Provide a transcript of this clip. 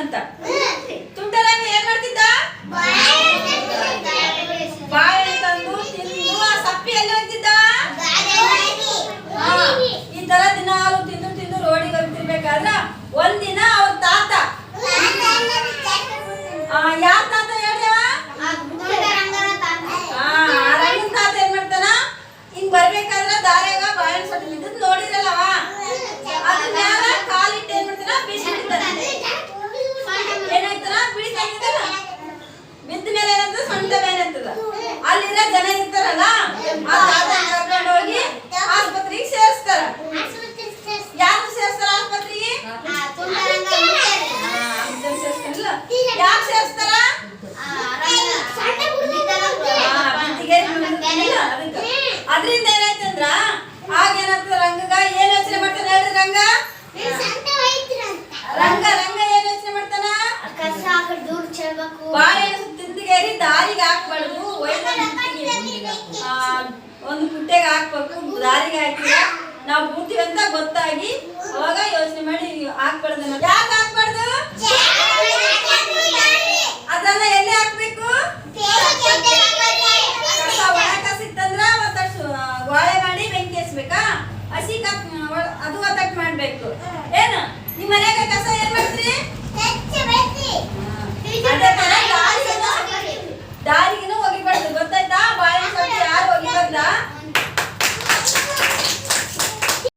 ಅಂತ. ತುಂಟರಂಗ ಏನ್ ಮಾಡ್ತಿದ್ದ? ಬಾಳೆಹಣ್ಣು ತಂದು ತಿಂದು ಆ ಸಪ್ಪಿ ಎಲ್ಲಿ ಹೋಗ್ತಿದ್ದ? ಈ ತರ ದಿನಾಲು ತಿಂದು ತಿಂದು ರೋಡಿಗೆ ಹೋಗ್ತಿರ್ಬೇಕಾದ್ರ ಒಂದಿನ ಅವ್ರ ತಾತ, ಯಾವ ತಾತ ಹೇಳ್ರವ? ರಂಗನ ತಾತ ಏನ್ ಮಾಡ್ತಾನ, ಹಿಂಗ್ ಬರ್ಬೇಕಾದ್ರ ದಾರ್ಯಾಗ ಬಾಳೆಹಣ್ಣು ಸೊಟ್ಟಿ ಬಿದ್ದದ್ ನೋಡಿರಲ್ಲವ, ಅದ್ರ ಮ್ಯಾಲ ಕಾಲಿಟ್ಟು ಏನ್ ಮಾಡ್ತಾನ, ಬೀಸಿಡ್ತಾನ. ಏನಾಯ್ತಾನ, ಬೀಳ್ತಾಗಿದ್ದಾನ, ಬಿದ್ದ ಮೇಲೆ ಏನಂತದ, ಸೊಂಟ ಬೇನೆ ಅಂತದ. ಅಲ್ಲಿರೋ ಜನ ಇರ್ತಾರಲ್ಲ, ಆ ತಾತ ಕರ್ಕೊಂಡು ಹೋಗಿ ಆಸ್ಪತ್ರೆಗೆ ಸೇರಿಸ್ತಾರ. ಯಾರು ಸೇರಿಸ್ತಾರ ಆಸ್ಪತ್ರೆಗೆ? ಯಾಕೆ ಸೇರಿಸ್ತಾರ? ಅದ್ರಿಂದ ಏನಾಯ್ತಂದ್ರ ಆಗೇನಾಗ್ತದ, ರಂಗಗ ಏನ್ ಯೋಚನೆ ಮಾಡ್ತಾನ ಹೇಳ್ರಿ? ರಂಗ ರಂಗ ರಂಗ ಏನ್ ಯೋಚನೆ ಮಾಡ್ತಾನ? ಬಾಳೆಹಣ್ಣು ತಿಂದಿಗೇರಿ ದಾರಿಗೆ ಹಾಕ್ಬಾರ್ದು, ಒಂದು ಪುಟ್ಟೆಗೆ ಹಾಕ್ಬೇಕು, ದಾರಿಗೆ ಹಾಕಿದ್ರೆ ನಾವು ಬೂತೀವಿ ಅಂತ ಗೊತ್ತಾಗಿ ಅವಾಗ ಯೋಚನೆ ಮಾಡಿ ಹಾಕ್ಬಾರ್ದು. ಯಾಕೆ ಹಾಕ್ಬಾರ್ದು? ಅದನ್ನ ಎಲ್ಲಿ ಹಾಕ್ಬೇಕು? ಕಸ ಒಣ ಕಸ ಇತ್ತಂದ್ರ ಗೋಳೆ ಮಾಡಿ ಬೆಂಕಿ ಹಚ್ಬೇಕಾ? ಹಸಿ ಅದು ಒತ್ತಟ್ಟು ಮಾಡ್ಬೇಕು. ಏನು ನಿಮ್ಮ ಮನೆ